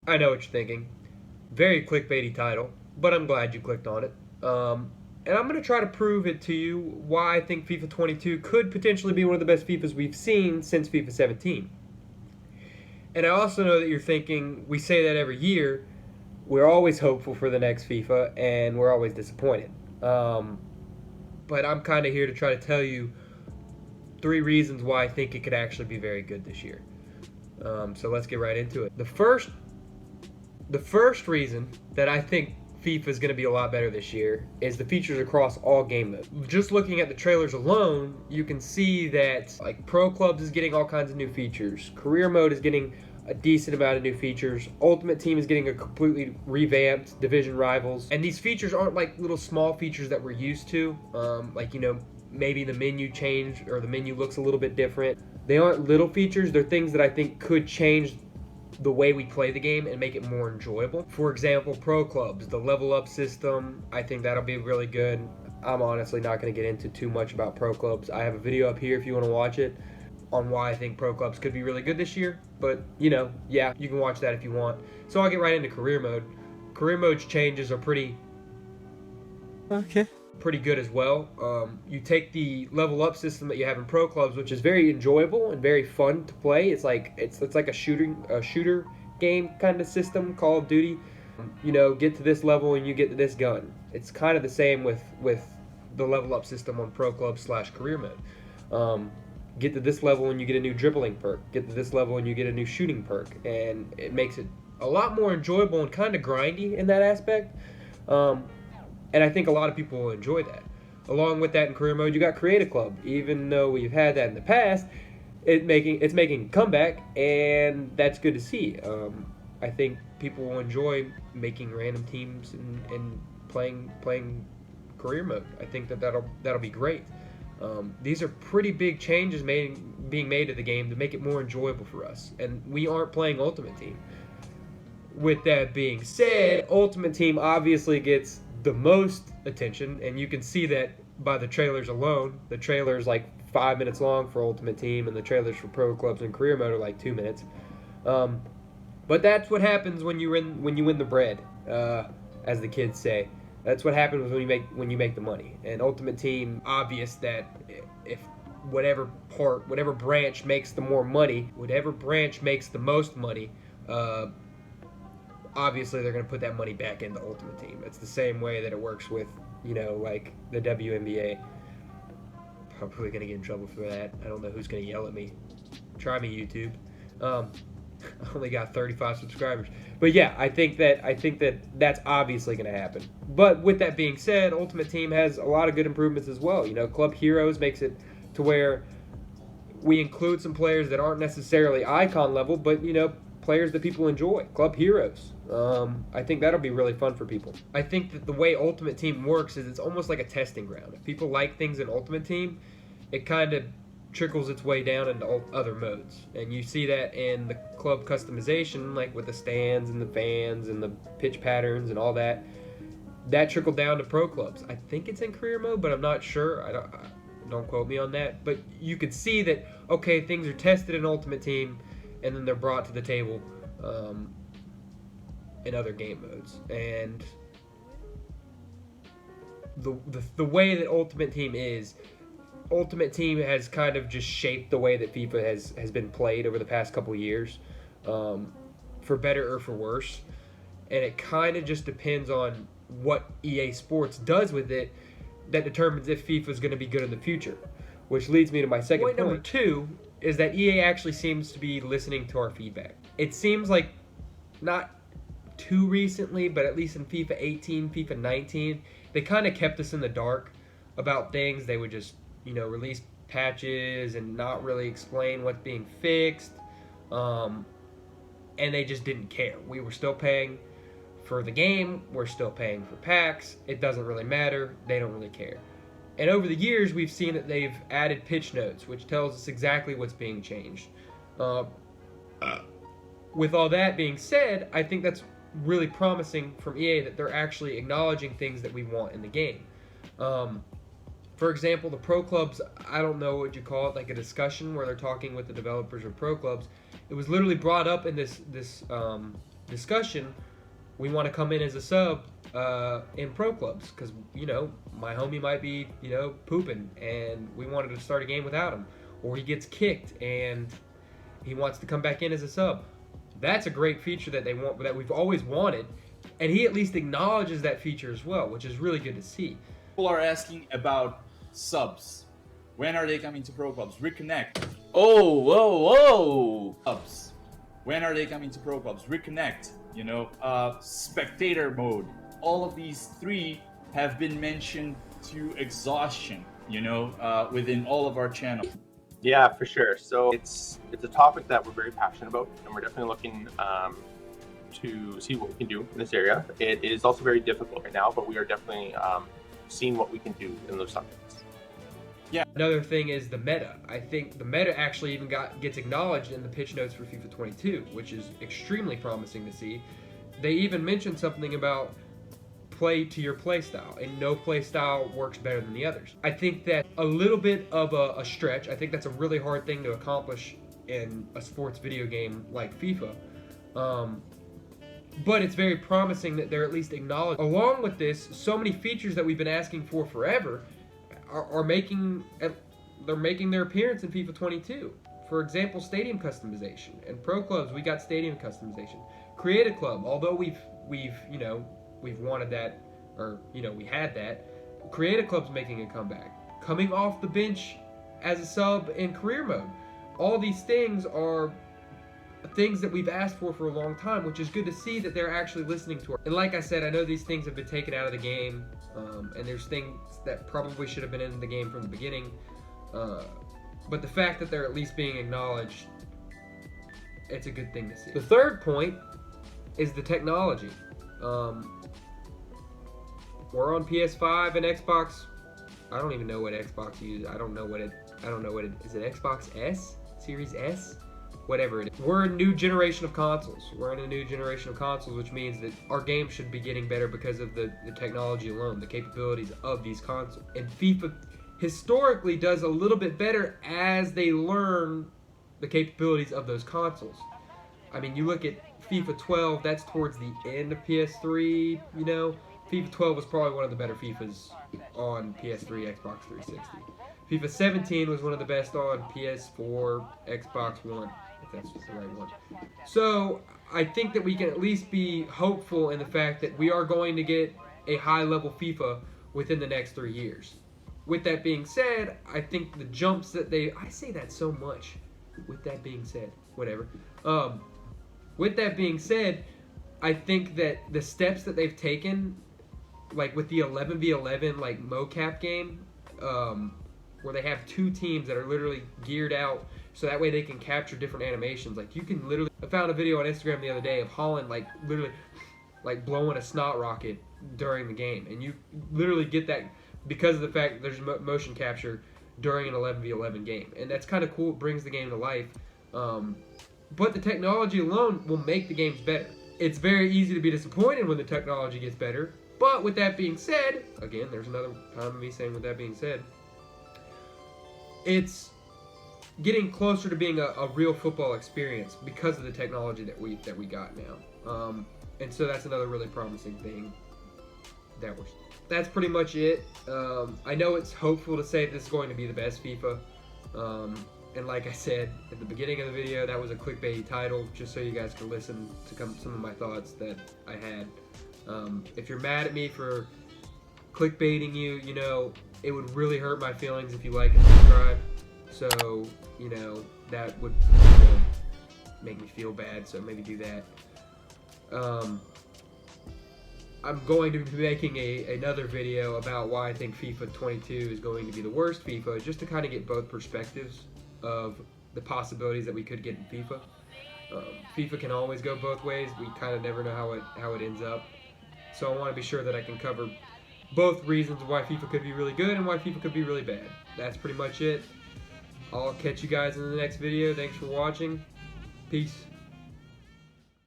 I know what you're thinking. Very clickbaity title, but I'm glad you clicked on it. And I'm going to try to prove it to you why I think FIFA 22 could potentially be one of the best FIFAs we've seen since FIFA 17. And I also know that you're thinking, we say that every year, we're always hopeful for the next FIFA, and we're always disappointed. But I'm kind of here to try to tell you 3 reasons why I think it could actually be very good this year. So let's get right into it. The first reason that I think FIFA is going to be a lot better this year is the features across all game modes. Just looking at the trailers alone, you can see that like Pro Clubs is getting all kinds of new features. Career Mode is getting a decent amount of new features. Ultimate Team is getting a completely revamped Division Rivals. And these features aren't like little small features that we're used to. Maybe the menu changed or the menu looks a little bit different. They aren't little features. They're things that I think could change the way we play the game and make it more enjoyable. For example, Pro Clubs, the level up system, I think that'll be really good. I'm honestly not going to get into too much about Pro Clubs. I have a video up here if you want to watch it on why I think Pro Clubs could be really good this year. But, yeah, you can watch that if you want. So I'll get right into Career Mode. Career Mode's changes are pretty good as well. You take the level up system that you have in Pro Clubs, which is very enjoyable and very fun to play. It's like a shooter game kind of system, Call of Duty. Get to this level and you get to this gun. It's kind of the same with the level up system on Pro Clubs / Career Mode. Get to this level and you get a new dribbling perk. Get to this level and you get a new shooting perk, and it makes it a lot more enjoyable and kind of grindy in that aspect. And I think a lot of people will enjoy that. Along with that, in Career Mode, you got Create Club. Even though we've had that in the past, it's making a comeback, and that's good to see. I think people will enjoy making random teams and playing Career Mode. I think that'll be great. These are pretty big changes being made to the game to make it more enjoyable for us, and we aren't playing Ultimate Team. With that being said, Ultimate Team obviously gets the most attention, and you can see that by the trailers alone. The trailer's like 5 minutes long for Ultimate Team, and the trailers for Pro Clubs and Career Mode are like 2 minutes. But that's what happens when you win the bread, as the kids say. That's what happens when you make the money. And Ultimate Team, obvious that if whatever branch makes the more money, whatever branch makes the most money, obviously they're going to put that money back into Ultimate Team. It's the same way that it works with, like the WNBA. Probably going to get in trouble for that. I don't know who's going to yell at me. Try me, YouTube. I only got 35 subscribers. But yeah, I think that that's obviously going to happen. But with that being said, Ultimate Team has a lot of good improvements as well. Club Heroes makes it to where we include some players that aren't necessarily icon level, but players that people enjoy. Club Heroes. I think that'll be really fun for people. I think that the way Ultimate Team works is it's almost like a testing ground. If people like things in Ultimate Team, it kind of trickles its way down into other modes. And you see that in the club customization, like with the stands and the fans and the pitch patterns and all that. That trickled down to Pro Clubs. I think it's in Career Mode, but I'm not sure. Don't quote me on that. But you could see that, okay, things are tested in Ultimate Team, and then they're brought to the table in other game modes. And the way that Ultimate Team has kind of just shaped the way that FIFA has been played over the past couple years, for better or for worse. And it kind of just depends on what EA Sports does with it that determines if FIFA is going to be good in the future. Which leads me to my second point. Number 2 is that EA actually seems to be listening to our feedback. It seems like not too recently, but at least in FIFA 18, FIFA 19, they kind of kept us in the dark about things. They would just, release patches and not really explain what's being fixed. And they just didn't care. We were still paying for the game. We're still paying for packs. It doesn't really matter. They don't really care. And over the years, we've seen that they've added pitch notes, which tells us exactly what's being changed. With all that being said, I think that's really promising from EA that they're actually acknowledging things that we want in the game. For example, the Pro Clubs, I don't know what you call it, like a discussion where they're talking with the developers of Pro Clubs. It was literally brought up in this discussion, we want to come in as a sub in pro clubs because, you know, my homie might be, you know, pooping and we wanted to start a game without him, or he gets kicked and he wants to come back in as a sub. That's a great feature that that we've always wanted, and he at least acknowledges that feature as well, which is really good to see. People are asking about subs. When are they coming to pro clubs? Reconnect. Oh, whoa, whoa. Subs. When are they coming to pro clubs? Reconnect. You know, spectator mode. All of these three have been mentioned to exhaustion, you know, within all of our channels. Yeah, for sure. So it's a topic that we're very passionate about, and we're definitely looking to see what we can do in this area. It is also very difficult right now, but we are definitely seeing what we can do in those subjects. Yeah. Another thing is the meta. I think the meta actually even gets acknowledged in the pitch notes for FIFA 22, which is extremely promising to see. They even mentioned something about play to your play style, and no play style works better than the others. I think that a little bit of a stretch. I think that's a really hard thing to accomplish in a sports video game like FIFA. But it's very promising that they're at least acknowledged. Along with this, so many features that we've been asking for forever are making their appearance in FIFA 22. For example, stadium customization. And pro clubs, we got stadium customization. Create a club, although we've wanted that, or you know, we had that. Create a club's making a comeback. Coming off the bench as a sub in career mode. All these things are things that we've asked for a long time, which is good to see that they're actually listening to us. And like I said, I know these things have been taken out of the game, and there's things that probably should have been in the game from the beginning. But the fact that they're at least being acknowledged, it's a good thing to see. The third point is the technology. We're on PS5 and Xbox. I don't even know what Xbox uses. I don't know what it is. It Xbox S? Series S? Whatever it is. We're a new generation of consoles. We're in a new generation of consoles, which means that our games should be getting better because of the technology alone, the capabilities of these consoles. And FIFA historically does a little bit better as they learn the capabilities of those consoles. I mean, you look at FIFA 12, that's towards the end of PS3, you know. FIFA 12 was probably one of the better FIFAs on PS3, Xbox 360. FIFA 17 was one of the best on PS4, Xbox One, if that's the right one. So, I think that we can at least be hopeful in the fact that we are going to get a high-level FIFA within the next 3 years. With that being said, I think the jumps that I say that so much. With that being said, whatever. With that being said, I think that the steps that they've taken, like with the 11v11 like mocap game, where they have two teams that are literally geared out so that way they can capture different animations. Like you can literally, I found a video on Instagram the other day of Holland like literally like blowing a snot rocket during the game, and you literally get that because of the fact that there's motion capture during an 11v11 game, and that's kind of cool. It brings the game to life. But the technology alone will make the games better. It's very easy to be disappointed when the technology gets better. But with that being said, again, there's another time of me saying with that being said, it's getting closer to being a real football experience because of the technology that we got now. And so that's another really promising thing that's pretty much it. I know it's hopeful to say this is going to be the best FIFA. And like I said at the beginning of the video, that was a clickbait title, just so you guys can listen to some of my thoughts that I had. If you're mad at me for clickbaiting you, you know, it would really hurt my feelings if you like and subscribe. So, you know, that would make me feel bad, so maybe do that. I'm going to be making another video about why I think FIFA 22 is going to be the worst FIFA, just to kind of get both perspectives of the possibilities that we could get in FIFA. FIFA can always go both ways. We kind of never know how it ends up. So I want to be sure that I can cover both reasons why FIFA could be really good and why FIFA could be really bad. That's pretty much it. I'll catch you guys in the next video. Thanks for watching. Peace.